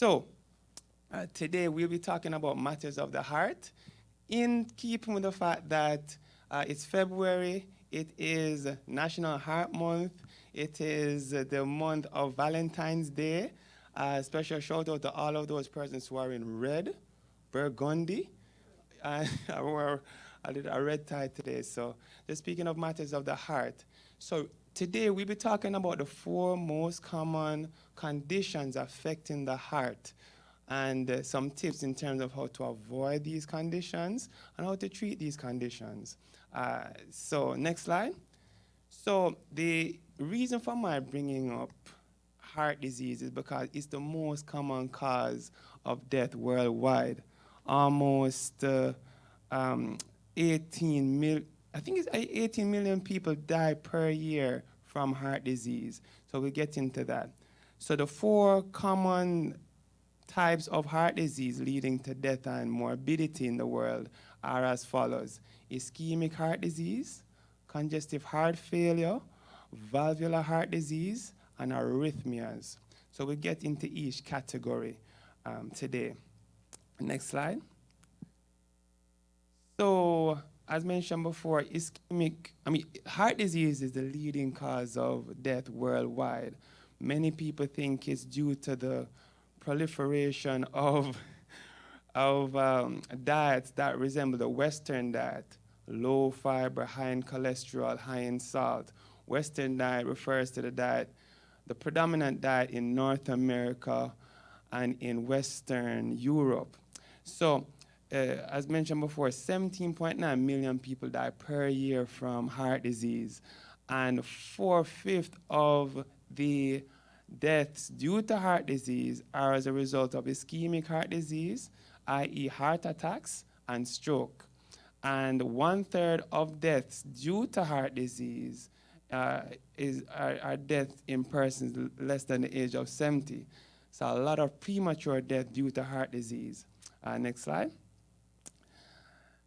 So, today we'll be talking about matters of the heart, in keeping with the fact that it's February, it is National Heart Month, it is the month of Valentine's Day. Special shout out to all of those persons who are in red, burgundy. I did a red tie today, so just speaking of matters of the heart. So today we'll be talking about the four most common conditions affecting the heart and some tips in terms of how to avoid these conditions and how to treat these conditions. So next slide. So the reason for my bringing up heart disease is because it's the most common cause of death worldwide. Almost 18 mil, I think it's 18 million people die per year from heart disease. So we'll get into that. So the four common types of heart disease leading to death and morbidity in the world are as follows: ischemic heart disease, congestive heart failure, valvular heart disease, and arrhythmias. So we'll get into each category today. Next slide. So, as mentioned before, heart disease is the leading cause of death worldwide. Many people think it's due to the proliferation of diets that resemble the Western diet: low fiber, high in cholesterol, high in salt. Western diet refers to the predominant diet in North America and in Western Europe. So, as mentioned before, 17.9 million people die per year from heart disease, and 4/5 of the deaths due to heart disease are as a result of ischemic heart disease, i.e. heart attacks and stroke. And 1/3 of deaths due to heart disease are deaths in persons less than the age of 70. So a lot of premature death due to heart disease. Next slide.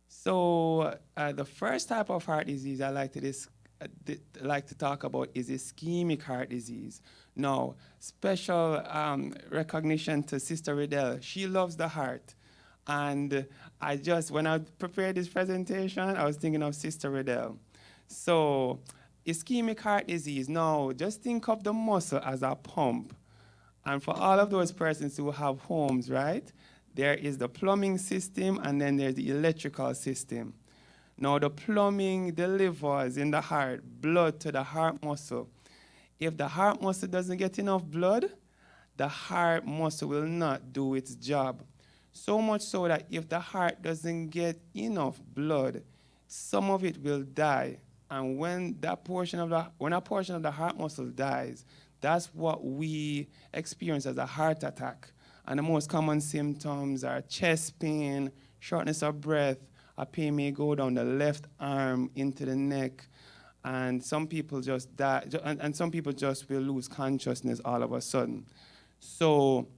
So the first type of heart disease I like to talk about is ischemic heart disease. Now, special recognition to Sister Riddell. She loves the heart. And when I prepared this presentation, I was thinking of Sister Riddell. So, ischemic heart disease. Now, just think of the muscle as a pump. And for all of those persons who have homes, right, there is the plumbing system and then there's the electrical system. Now, the plumbing delivers in the heart blood to the heart muscle. If the heart muscle doesn't get enough blood, the heart muscle will not do its job. So much so that if the heart doesn't get enough blood, some of it will die. And when a portion of the heart muscle dies, that's what we experience as a heart attack. And the most common symptoms are chest pain, shortness of breath. A pain may go down the left arm into the neck, and some people just die, and some people just will lose consciousness all of a sudden. So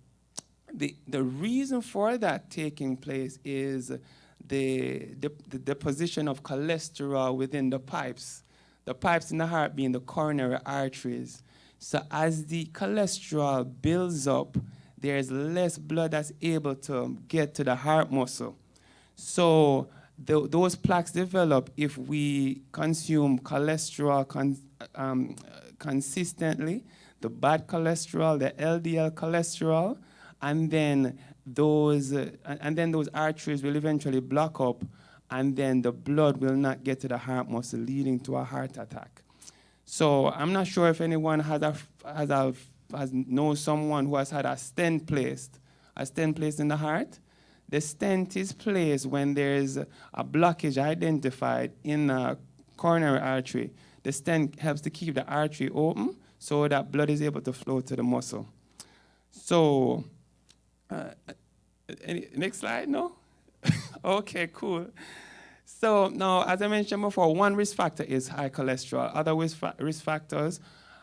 the reason for that taking place is the deposition of cholesterol within the pipes in the heart being the coronary arteries. So as the cholesterol builds up, there's less blood that's able to get to the heart muscle. So those plaques develop if we consume cholesterol consistently, the bad cholesterol, the LDL cholesterol, and then those arteries will eventually block up, and then the blood will not get to the heart muscle, leading to a heart attack. So I'm not sure if anyone knows someone who has had a stent placed in the heart. The stent is placed when there's a blockage identified in a coronary artery. The stent helps to keep the artery open so that blood is able to flow to the muscle. So, next slide, no? Okay, cool. So now, as I mentioned before, one risk factor is high cholesterol. Other risk factors,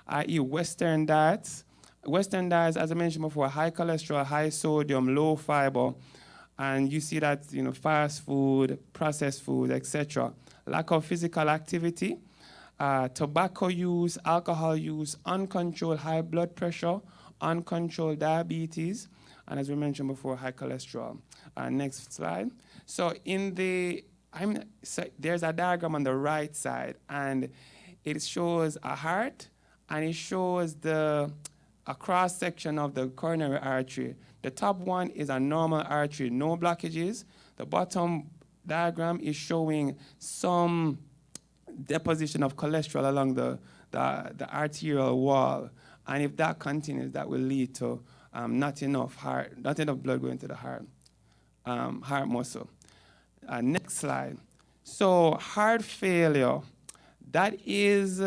i.e. Western diets. Western diets, as I mentioned before, high cholesterol, high sodium, low fiber. And you see that, fast food, processed food, etc. Lack of physical activity, tobacco use, alcohol use, uncontrolled high blood pressure, uncontrolled diabetes, and as we mentioned before, high cholesterol. Next slide. So there's a diagram on the right side, and it shows a heart, and it shows a cross section of the coronary artery. The top one is a normal artery, no blockages. The bottom diagram is showing some deposition of cholesterol along the arterial wall, and if that continues, that will lead to not enough blood going to the heart muscle. Next slide. So heart failure, that is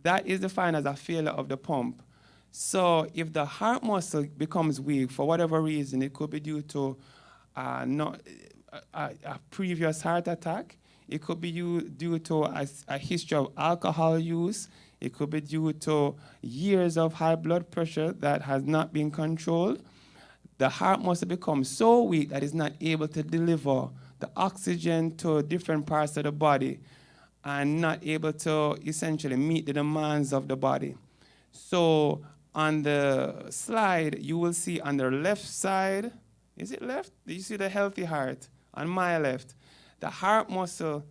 defined as a failure of the pump. So if the heart muscle becomes weak for whatever reason, it could be due to a previous heart attack. It could be due to a history of alcohol use. It could be due to years of high blood pressure that has not been controlled. The heart muscle becomes so weak that it's not able to deliver the oxygen to different parts of the body and not able to essentially meet the demands of the body. So on the slide, you will see on the left side, is it left? Do you see the healthy heart? On my left, the heart muscle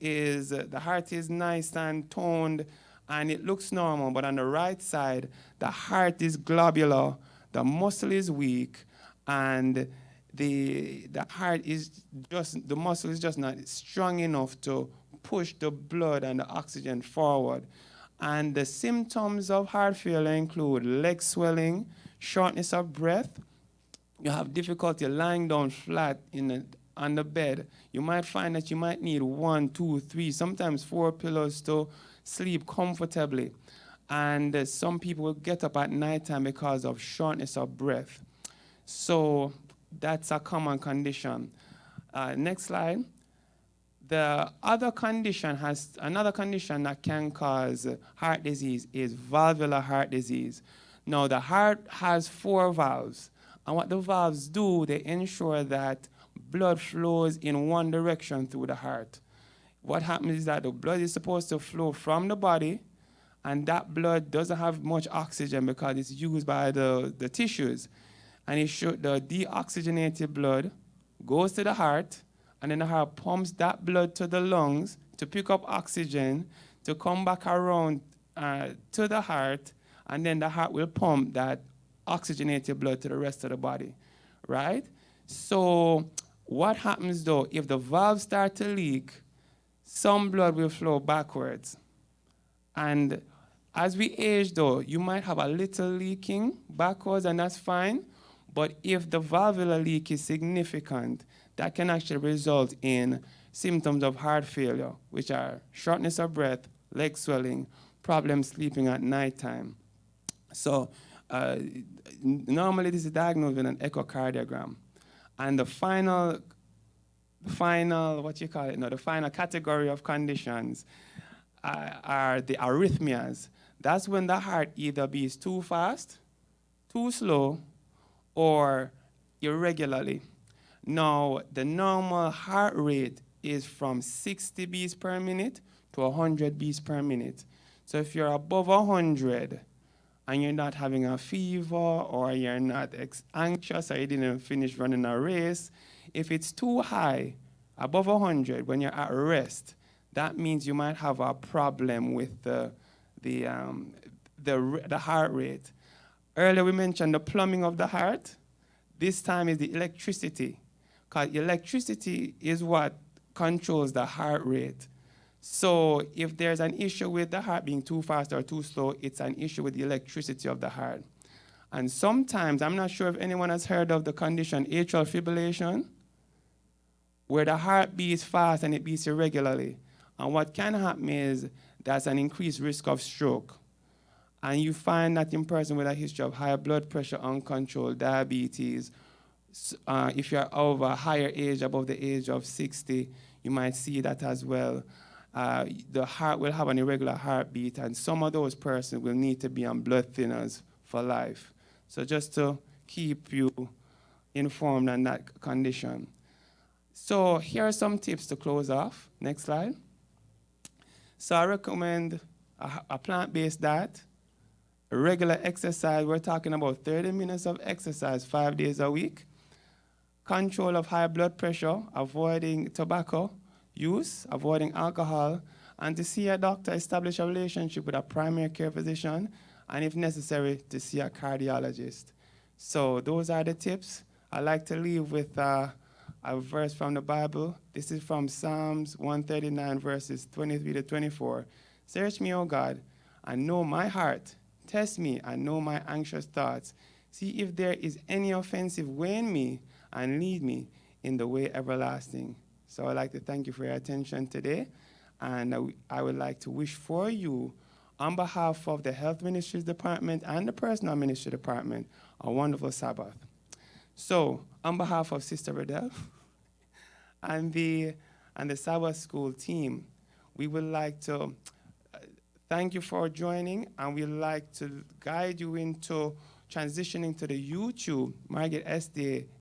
the heart is nice and toned and it looks normal, but on the right side, the heart is globular, the muscle is weak, and the muscle is just not strong enough to push the blood and the oxygen forward. And the symptoms of heart failure include leg swelling, shortness of breath. You have difficulty lying down flat on the bed. You might find that you might need 1, 2, 3, sometimes 4 pillows to sleep comfortably. And some people will get up at nighttime because of shortness of breath. So that's a common condition. Next slide. The other condition another condition that can cause heart disease is valvular heart disease. Now, the heart has 4 valves, and what the valves do, they ensure that blood flows in one direction through the heart. What happens is that the blood is supposed to flow from the body, and that blood doesn't have much oxygen because it's used by the tissues. And the deoxygenated blood goes to the heart, and then the heart pumps that blood to the lungs to pick up oxygen, to come back around to the heart, and then the heart will pump that oxygenated blood to the rest of the body, right? So what happens though, if the valves start to leak, some blood will flow backwards. And as we age though, you might have a little leaking backwards, and that's fine. But if the valvular leak is significant, that can actually result in symptoms of heart failure, which are shortness of breath, leg swelling, problems sleeping at nighttime. So normally this is diagnosed with an echocardiogram. And the final category of conditions are the arrhythmias. That's when the heart either beats too fast, too slow, or irregularly. Now, the normal heart rate is from 60 beats per minute to 100 beats per minute. So if you're above 100 and you're not having a fever, or you're not anxious, or you didn't finish running a race, if it's too high, above 100, when you're at rest, that means you might have a problem with the heart rate. Earlier we mentioned the plumbing of the heart. This time is the electricity, because electricity is what controls the heart rate. So if there's an issue with the heart being too fast or too slow, it's an issue with the electricity of the heart. And sometimes, I'm not sure if anyone has heard of the condition atrial fibrillation, where the heart beats fast and it beats irregularly. And what can happen is there's an increased risk of stroke. And you find that in person with a history of high blood pressure, uncontrolled diabetes. If you're over a higher age, above the age of 60, you might see that as well. The heart will have an irregular heartbeat, and some of those persons will need to be on blood thinners for life. So just to keep you informed on that condition. So here are some tips to close off. Next slide. So I recommend a plant-based diet. Regular exercise, we're talking about 30 minutes of exercise 5 days a week. Control of high blood pressure, avoiding tobacco use, avoiding alcohol, and to see a doctor, establish a relationship with a primary care physician, and if necessary, to see a cardiologist. So those are the tips. I like to leave with a verse from the Bible. This is from Psalms 139, verses 23 to 24. Search me, O God, and know my heart. Test me and know my anxious thoughts. See if there is any offensive way in me, and lead me in the way everlasting. So I'd like to thank you for your attention today. And I would like to wish for you, on behalf of the Health Ministries Department and the Personal Ministry Department, a wonderful Sabbath. So, on behalf of Sister Riddell and the Sabbath School team, we would like to thank you for joining, and we'd like to guide you into transitioning to the YouTube Margaret S. Day